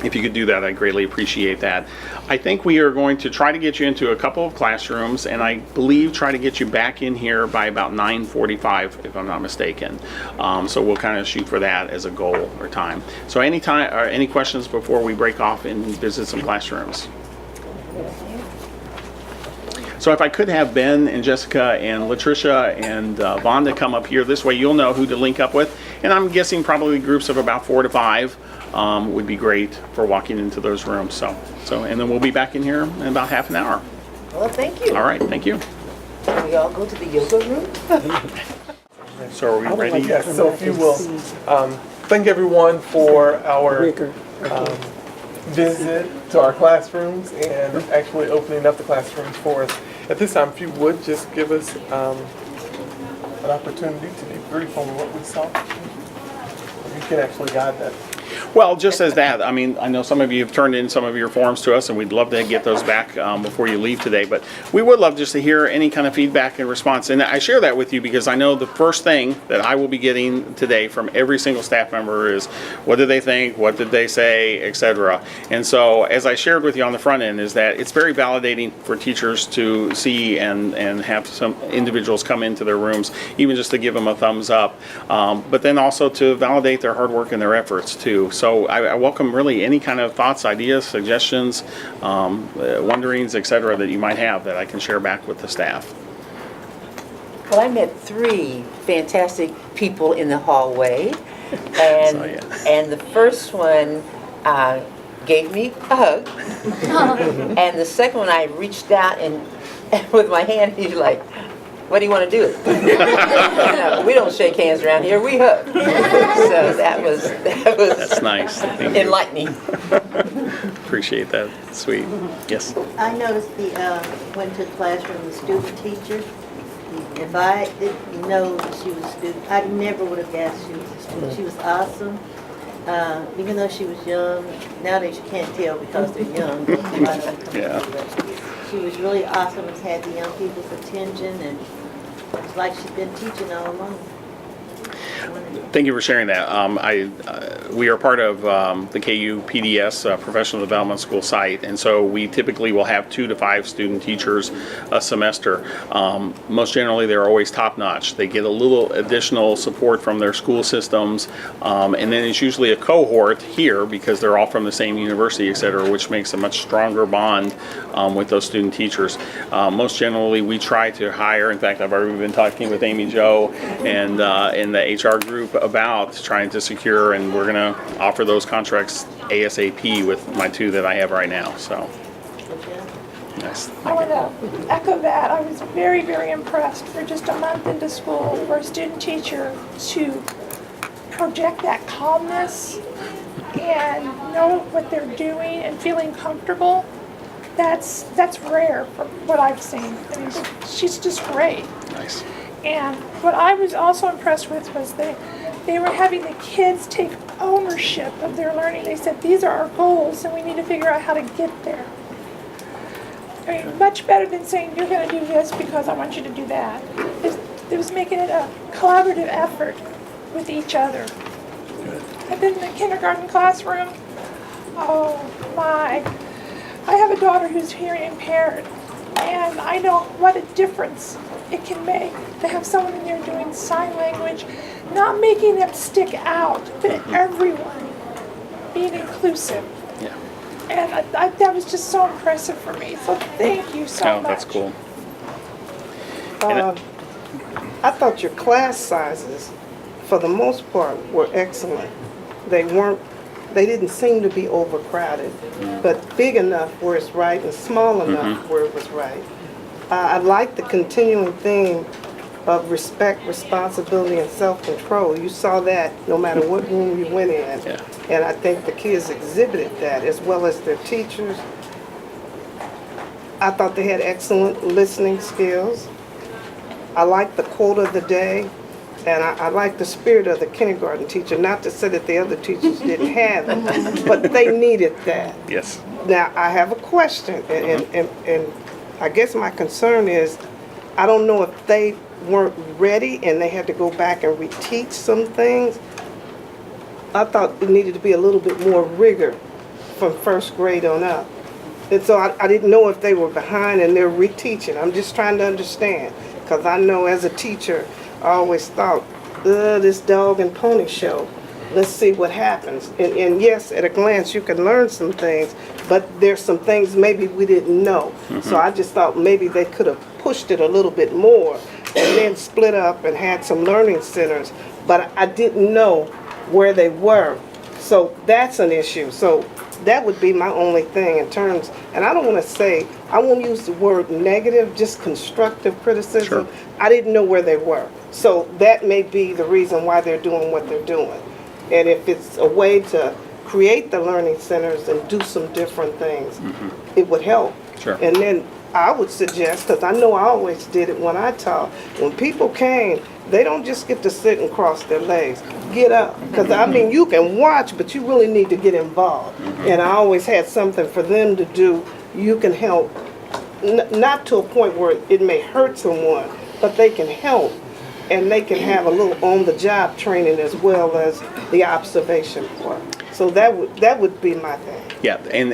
if you could do that, I'd greatly appreciate that. I think we are going to try to get you into a couple of classrooms, and I believe try to get you back in here by about 9:45, if I'm not mistaken. So we'll kind of shoot for that as a goal or time. So any questions before we break off and visit some classrooms? So if I could have Ben and Jessica and Latricia and Vonda come up here, this way you'll know who to link up with. And I'm guessing probably groups of about 4 to 5 would be great for walking into those rooms. So and then we'll be back in here in about half an hour. Well, thank you. All right, thank you. Can we all go to the yoga room? So are we ready? Yes, so if you will, thank everyone for our visit to our classrooms and actually opening up the classrooms for us. At this time, if you would just give us an opportunity to debrief on what we saw. You can actually guide that. Well, just as that, I mean, I know some of you have turned in some of your forms to us, and we'd love to get those back before you leave today. But we would love just to hear any kind of feedback and response. And I share that with you because I know the first thing that I will be getting today from every single staff member is, what did they think, what did they say, etc. And so, as I shared with you on the front end, is that it's very validating for teachers to see and have some individuals come into their rooms, even just to give them a thumbs up, but then also to validate their hard work and their efforts too. So I welcome really any kind of thoughts, ideas, suggestions, wonderings, etc. that you might have that I can share back with the staff. Well, I met 3 fantastic people in the hallway, and and the first one gave me a hug, and the second one I reached out and with my hand, he's like, "What do you want to do?" No, we don't shake hands around here. We hug. So that was That's nice. Thank you. enlightening. Appreciate that. Sweet. Yes. I noticed went to the classroom, the student teacher. If I didn't know that she was a student, I never would have guessed she was a student. She was awesome. Even though she was young, nowadays you can't tell because they're young. Yeah. She was really awesome and had the young people's attention, and it's like she's been teaching all along. Thank you for sharing that. We are part of the KU PDS Professional Development School site, and so we typically will have 2 to 5 student teachers a semester. Most generally, they're always top-notch. They get a little additional support from their school systems, and then it's usually a cohort here because they're all from the same university, etc., which makes a much stronger bond with those student teachers. Most generally, we try to hire. In fact, I've already been talking with Amy Jo and in the HR group about trying to secure, and we're going to offer those contracts ASAP with my 2 that I have right now. So, nice. I want to echo that. I was very, very impressed for just a month into school for a student teacher to project that calmness and know what they're doing and feeling comfortable. That's rare from what I've seen. I mean, she's just great. Nice. And what I was also impressed with was they were having the kids take ownership of their learning. They said, these are our goals and we need to figure out how to get there. I mean, much better than saying, you're going to do this because I want you to do that. It was making it a collaborative effort with each other. And then the kindergarten classroom, oh my. I have a daughter who's hearing impaired, and I know what a difference it can make to have someone in there doing sign language, not making them stick out, but everyone being inclusive. Yeah. And that was just so impressive for me. So thank you so much. That's cool. I thought your class sizes, for the most part, were excellent. They didn't seem to be overcrowded, but big enough where it's right and small enough where it was right. I like the continuing theme of respect, responsibility, and self-control. You saw that no matter what room you went in. Yeah. And I think the kids exhibited that as well as their teachers. I thought they had excellent listening skills. I liked the quote of the day, And I like the spirit of the kindergarten teacher, not to say that the other teachers didn't have it, but they needed that. Yes. Now, I have a question, and I guess my concern is, I don't know if they weren't ready and they had to go back and reteach some things. I thought it needed to be a little bit more rigor from first grade on up. And so I didn't know if they were behind and they're reteaching. I'm just trying to understand, because I know as a teacher, I always thought, this dog and pony show. Let's see what happens. And yes, at a glance, you can learn some things, but there's some things maybe we didn't know. So I just thought maybe they could have pushed it a little bit more and then split up and had some learning centers. But I didn't know where they were. So that's an issue. So that would be my only thing in terms, and I don't want to say, I won't use the word negative, just constructive criticism. Sure. I didn't know where they were. So that may be the reason why they're doing what they're doing. And if it's a way to create the learning centers and do some different things, it would help. Sure. And then I would suggest, because I know I always did it when I taught, when people came, they don't just get to sit and cross their legs. Get up. Because I mean, you can watch, but you really need to get involved. And I always had something for them to do. You can help, not to a point where it may hurt someone, but they can help. And they can have a little on-the-job training as well as the observation part. So that would be my thing. Yeah, and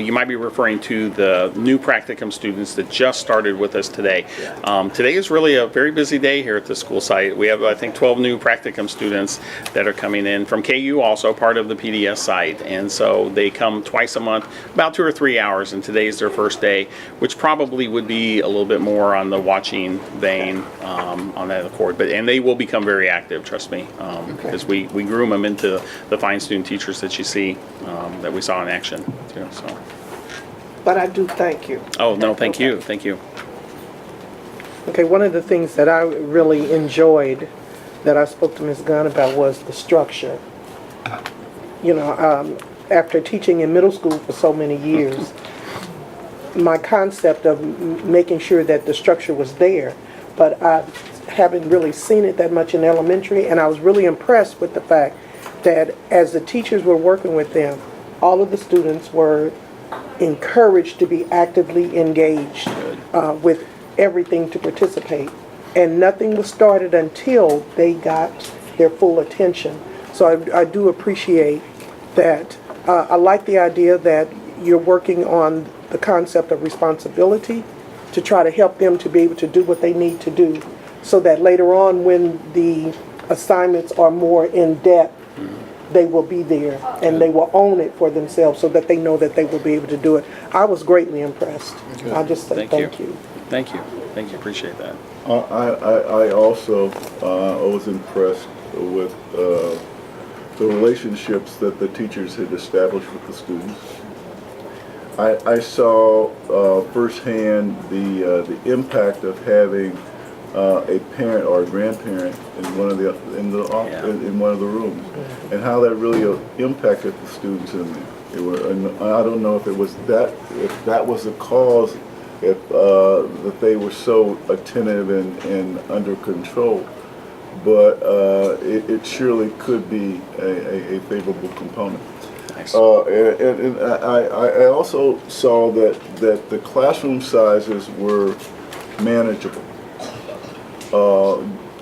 you might be referring to the new practicum students that just started with us today. Today is really a very busy day here at the school site. We have, I think, 12 new practicum students that are coming in from KU, also part of the PDS site. And so they come twice a month, about 2 or 3 hours, and today is their first day, which probably would be a little bit more on the watching vein on that accord. And they will become very active, trust me, because we groom them into the fine student teachers that you see, that we saw in action too. So. But I do thank you. Oh no, thank you, thank you. Okay, one of the things that I really enjoyed that I spoke to Ms. Gunn about was the structure. You know, after teaching in middle school for so many years, my concept of making sure that the structure was there, but I haven't really seen it that much in elementary, and I was really impressed with the fact that as the teachers were working with them, all of the students were encouraged to be actively engaged with everything to participate. And nothing was started until they got their full attention. So I do appreciate that. I like the idea that you're working on the concept of responsibility to try to help them to be able to do what they need to do, so that later on when the assignments are more in-depth, they will be there and they will own it for themselves so that they know that they will be able to do it. I was greatly impressed. I just say thank you. Thank you. Thank you. Appreciate that. I also was impressed with the relationships that the teachers had established with the students. I saw firsthand the impact of having a parent or a grandparent in one of the in one of the rooms, and how that really impacted the students in there. And I don't know if it was if that was the cause, if that they were so attentive and under control, but it surely could be a favorable component. Nice. And I also saw that the classroom sizes were manageable.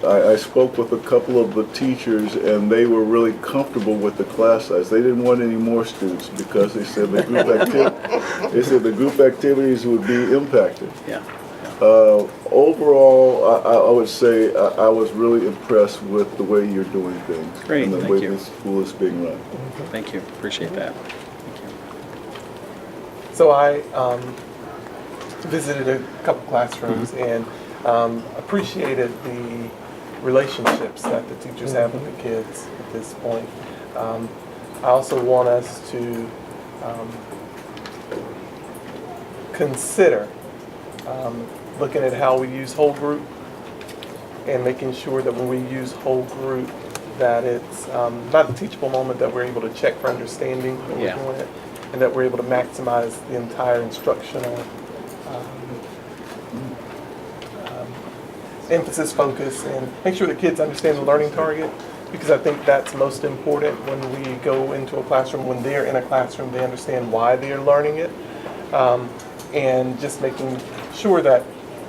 I spoke with a couple of the teachers, and they were really comfortable with the class size. They didn't want any more students because they said the group activities would be impacted. Yeah. Overall, I would say I was really impressed with the way you're doing things. Great, and the thank way you. this school is being run. Thank you. Appreciate that. Thank you. So I visited a couple classrooms and appreciated the relationships that the teachers have with the kids at this point. I also want us to consider looking at how we use whole group and making sure that when we use whole group that it's not a teachable moment, that we're able to check for understanding when we're doing it, and that we're able to maximize the entire instructional emphasis, focus, and make sure the kids understand the learning target, because I think that's most important when we go into a classroom. When they're in a classroom, they understand why they're learning it, and just making sure that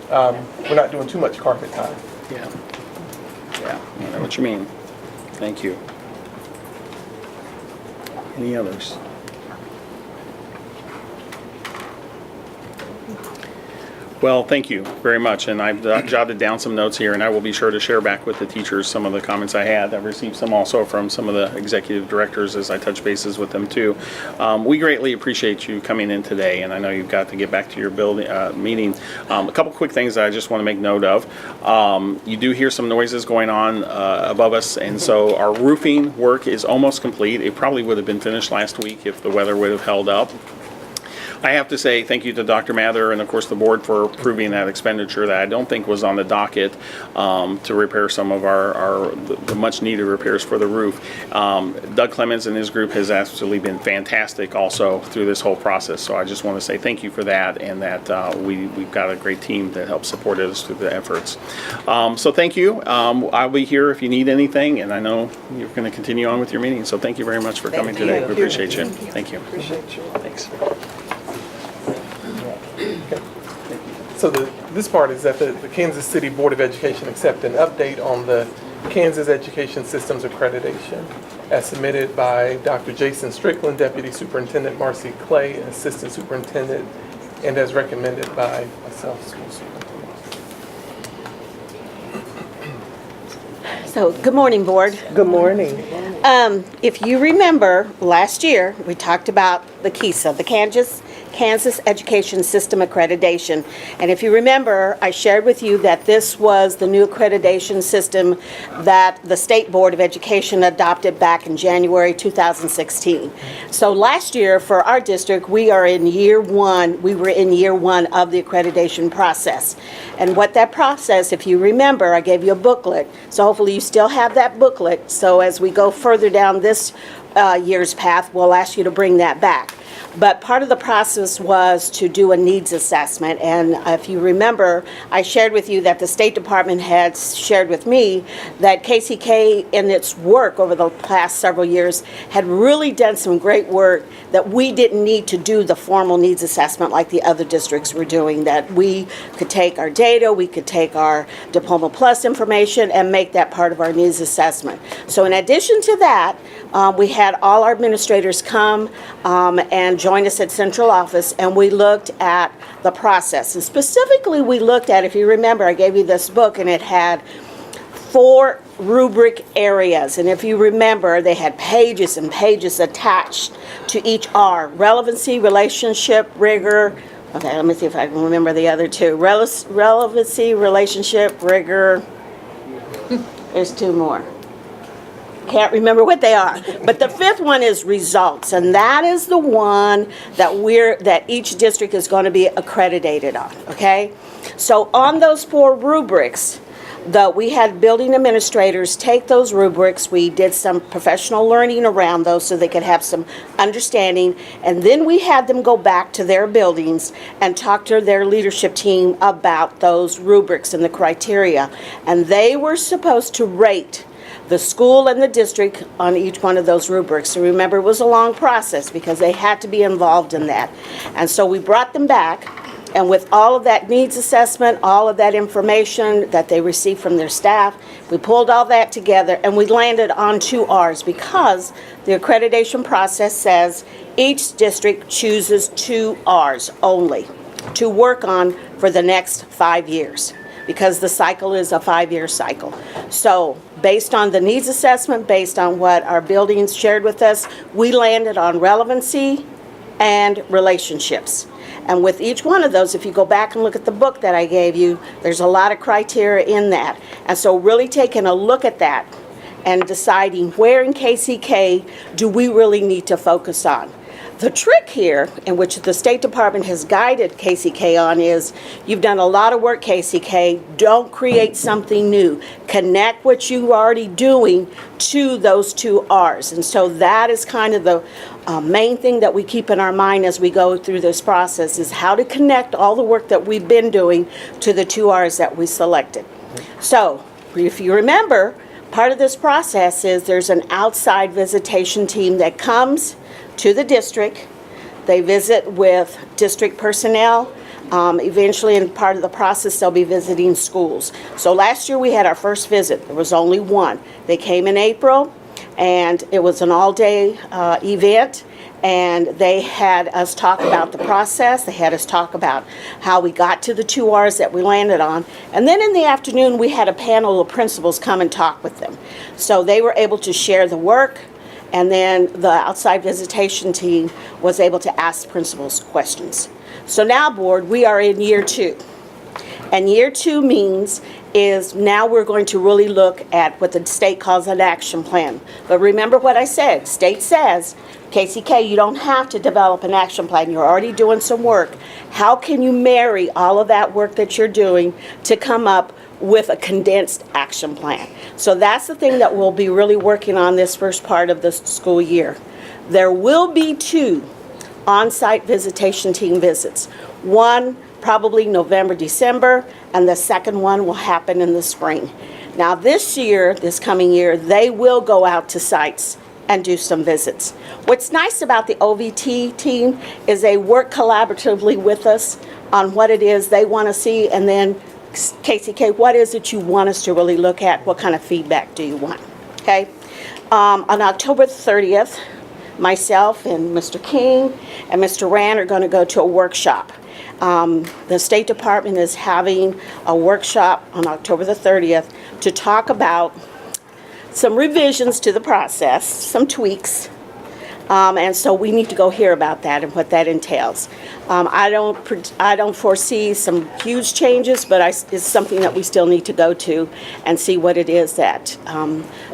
we're not doing too much carpet time. Yeah. Yeah, I know what you mean. Thank you. Any others? Well, thank you very much, and I've jotted down some notes here, and I will be sure to share back with the teachers some of the comments I had. I've received some also from some of the executive directors as I touch bases with them too. We greatly appreciate you coming in today, and I know you've got to get back to your building meeting. A couple quick things that I just want to make note of. You do hear some noises going on above us, and so our roofing work is almost complete. It probably would have been finished last week if the weather would have held up. I have to say thank you to Dr. Mather and, of course, the board for approving that expenditure that I don't think was on the docket to repair some of the much-needed repairs for the roof. Doug Clemens and his group has absolutely been fantastic also through this whole process. So I just want to say thank you for that, and that we've got a great team that helps support us through the efforts. So thank you. I'll be here if you need anything, and I know you're going to continue on with your meeting. So thank you very much for coming today. We appreciate you. Thank you. Appreciate you. Thanks. So this part is that the Kansas City Board of Education accept an update on the Kansas Education Systems Accreditation as submitted by Dr. Jason Strickland, Deputy Superintendent Marcy Clay, Assistant Superintendent, and as recommended by myself, School Superintendent. So, good morning, Board. Good morning. If you remember, last year, we talked about the KESA, the Kansas Education System Accreditation. And if you remember, I shared with you that this was the new accreditation system that the State Board of Education adopted back in January 2016. So last year, for our district, we were in year one of the accreditation process. And what that process, if you remember, I gave you a booklet. So hopefully you still have that booklet. So as we go further down this year's path, we'll ask you to bring that back. But part of the process was to do a needs assessment. And if you remember, I shared with you that the State Department had shared with me that KCK in its work over the past several years had really done some great work, that we didn't need to do the formal needs assessment like the other districts were doing, that we could take our data, we could take our Diploma Plus information and make that part of our needs assessment. So in addition to that, we had all our administrators come and join us at central office, and we looked at the process. And specifically, we looked at, if you remember, I gave you this book, and it had 4 rubric areas. And if you remember, they had pages and pages attached to each R: relevancy, relationship, rigor. Okay, let me see if I can remember the other 2. Relevancy, relationship, rigor. There's 2 more. Can't remember what they are. But the 5th one is results, and that is the one that each district is going to be accredited on, okay? So on those 4 rubrics, we had building administrators take those rubrics. We did some professional learning around those so they could have some understanding, and then we had them go back to their buildings and talk to their leadership team about those rubrics and the criteria. And they were supposed to rate the school and the district on each one of those rubrics. So remember, it was a long process because they had to be involved in that. And so we brought them back, and with all of that needs assessment, all of that information that they received from their staff, we pulled all that together and we landed on 2 R's, because the accreditation process says each district chooses 2 R's only to work on for the next 5 years, because the cycle is a 5-year cycle. So based on the needs assessment, based on what our buildings shared with us, we landed on relevancy and relationships. And with each one of those, if you go back and look at the book that I gave you, there's a lot of criteria in that. And so really taking a look at that and deciding where in KCK do we really need to focus on. The trick here, in which the State Department has guided KCK on, is you've done a lot of work, KCK. Don't create something new. Connect what you're already doing to those 2 R's. And so that is kind of the main thing that we keep in our mind as we go through this process, is how to connect all the work that we've been doing to the 2 R's that we selected. So, if you remember, part of this process is there's an outside visitation team that comes to the district. They visit with district personnel. Eventually, in part of the process, they'll be visiting schools. So last year we had our first visit. There was only one. They came in April, and it was an all-day event. And they had us talk about the process. They had us talk about how we got to the 2 R's that we landed on. And then in the afternoon, we had a panel of principals come and talk with them. So they were able to share the work, and then the outside visitation team was able to ask principals questions. So now, board, we are in year 2. And year 2 means is now we're going to really look at what the state calls an action plan. But remember what I said. State says, KCK, you don't have to develop an action plan. You're already doing some work. How can you marry all of that work that you're doing to come up with a condensed action plan? So that's the thing that we'll be really working on this first part of the school year. There will be 2 on-site visitation team visits. One probably November, December, and the second one will happen in the spring. Now this year, this coming year, they will go out to sites and do some visits. What's nice about the OVT team is they work collaboratively with us on what it is they want to see, and then KCK, what is it you want us to really look at? What kind of feedback do you want? Okay. On October 30th, myself and Mr. King and Mr. Rand are going to go to a workshop. The State Department is having a workshop on October the 30th to talk about some revisions to the process, some tweaks, and so we need to go hear about that and what that entails. I don't foresee some huge changes, but it's something that we still need to go to and see what it is that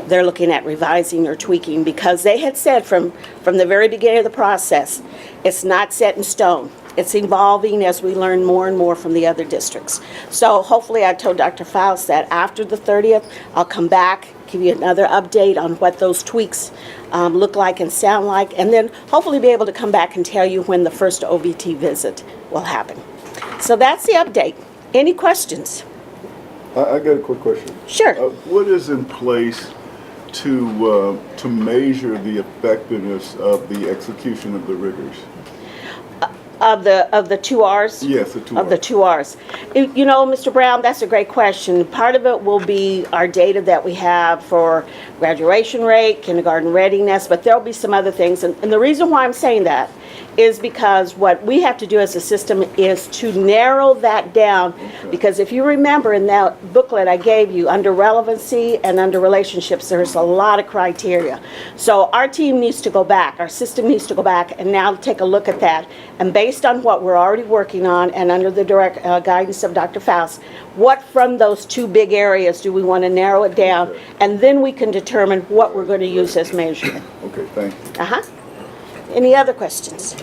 they're looking at revising or tweaking, because they had said from the very beginning of the process, it's not set in stone. It's evolving as we learn more and more from the other districts. So hopefully, I told Dr. Faust that after the 30th, I'll come back, give you another update on what those tweaks look like and sound like, and then hopefully be able to come back and tell you when the first OVT visit will happen. So that's the update. Any questions? I got a quick question. Sure. What is in place to measure the effectiveness of the execution of the rigors? Of the 2 R's? Yes, the 2 R's. Of the 2 R's. You know, Mr. Brown, that's a great question. Part of it will be our data that we have for graduation rate, kindergarten readiness, but there'll be some other things. And the reason why I'm saying that is because what we have to do as a system is to narrow that down. Because if you remember in that booklet I gave you, under relevancy and under relationships, there's a lot of criteria. So our team needs to go back, our system needs to go back and now take a look at that. And based on what we're already working on and under the direct guidance of Dr. Faust, what from those 2 big areas do we want to narrow it down? And then we can determine what we're going to use as measurement. Okay, thank you. Any other questions?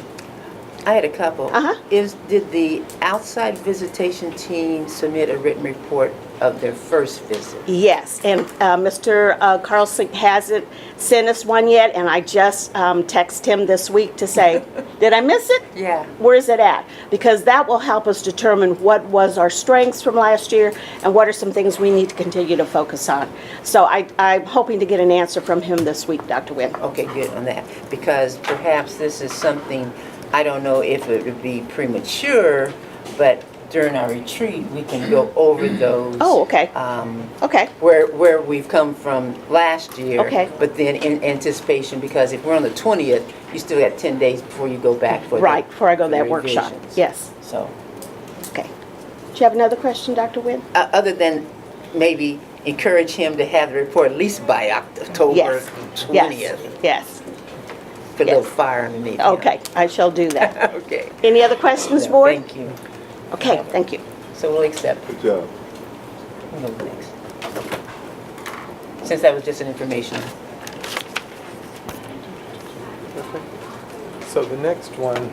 I had a couple. Did the outside visitation team submit a written report of their first visit? Yes, and Mr. Carlson hasn't sent us one yet, and I just texted him this week to say, did I miss it? Yeah. Where is it at? Because that will help us determine what was our strengths from last year and what are some things we need to continue to focus on. So I'm hoping to get an answer from him this week, Dr. Wynn. Okay, good on that. Because perhaps this is something, I don't know if it would be premature, but during our retreat, we can go over those. Oh, okay. Okay. Where we've come from last year. Okay. But then in anticipation, because if we're on the 20th, you still got 10 days before you go back for Right, before I go to that workshop. revisions. Yes. So, Okay. Do you have another question, Dr. Wynn? other than maybe encourage him to have the report at least by October Yes. 20th. Yes. Put a little fire underneath. Okay, I shall do that. Okay. Any other questions, No, board? Thank you. Okay, thank you. So we'll accept. Good job. We'll go next. Since that was just an information. So the next one,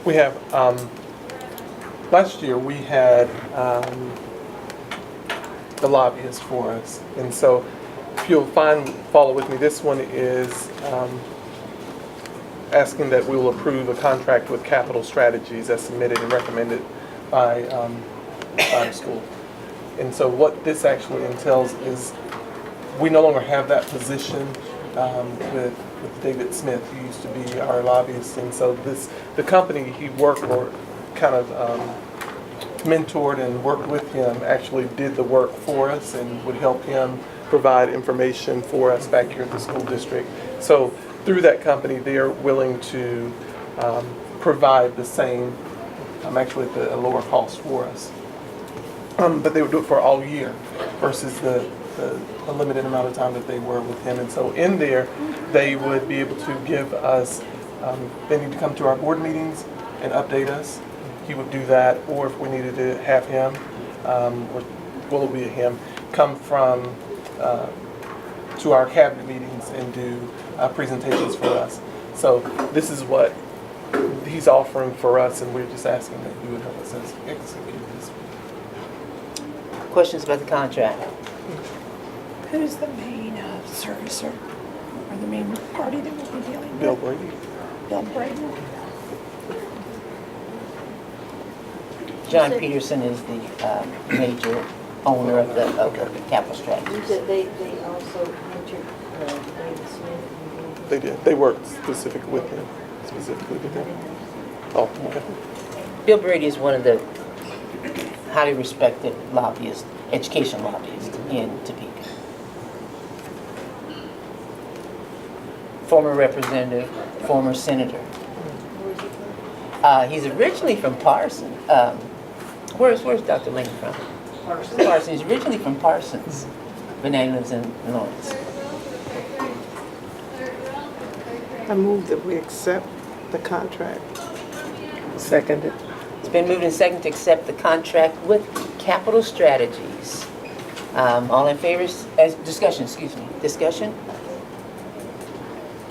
we have, last year we had the lobbyist for us. And so if you'll follow with me, this one is asking that we will approve a contract with Capital Strategies as submitted and recommended by outside of school. And so what this actually entails is we no longer have that position with David Smith, who used to be our lobbyist. And so the company he worked for kind of mentored and worked with him, actually did the work for us and would help him provide information for us back here at the school district. So through that company, they are willing to provide the same, actually at a lower cost for us. But they would do it for all year versus the limited amount of time that they were with him. And so in there, they would be able to give us, they need to come to our board meetings and update us. He would do that, or if we needed to have him, or will it be a him, come from to our cabinet meetings and do presentations for us. So this is what he's offering for us, and we're just asking that you would help us execute this. Questions about the contract? Who's the main servicer, or the main party that we'll be dealing with? Bill Brady. Bill Brady. John Peterson is the major owner of the capital strategy. You said they also mentored David Smith. They did. They worked specifically with him. Oh, okay. Bill Brady is one of the highly respected lobbyists, education lobbyists in Topeka. Former representative, former senator. He's originally from Parsons. Where's Dr. Lincoln from? Parsons. He's originally from Parsons, but now he lives in Lawrence. I move that we accept the contract. Seconded. It's been moved and seconded to accept the contract with Capital Strategies. All in favor, discussion. Discussion?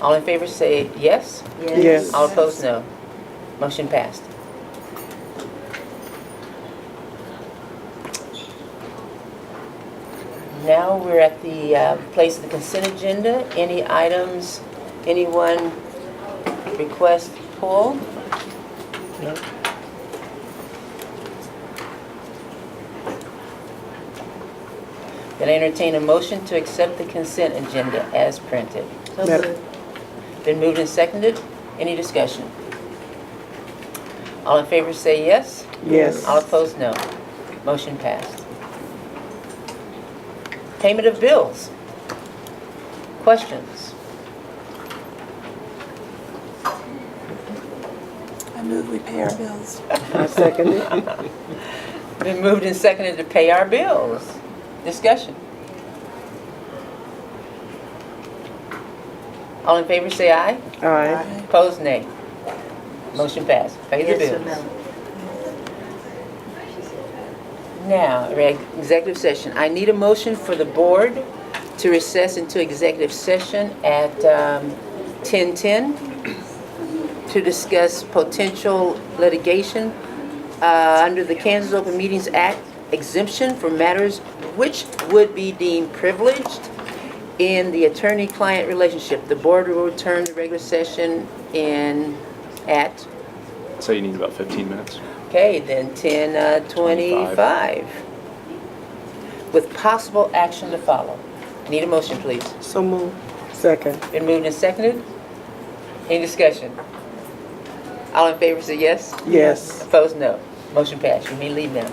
All in favor say yes? Yes. All opposed, no. Motion passed. Now we're at the place of the consent agenda. Any items, anyone request pull? No. Then I entertain a motion to accept the consent agenda as printed. Been moved and seconded. Any discussion? All in favor say yes? Yes. All opposed, no. Motion passed. Payment of bills. Questions? I move we pay our bills. I second it. Been moved and seconded to pay our bills. Discussion. All in favor say aye. Aye. Opposed, nay. Motion passed. Pay the bills. Now, executive session. I need a motion for the board to recess into executive session at 10:10 to discuss potential litigation under the Kansas Open Meetings Act exemption for matters which would be deemed privileged in the attorney-client relationship. The board will return to regular session at... So you need about 15 minutes. Okay, then 10:25 with possible action to follow. Need a motion, please. So move. Second. Been moved and seconded. Any discussion? All in favor say yes? Yes. Opposed, no. Motion passed. You may leave now.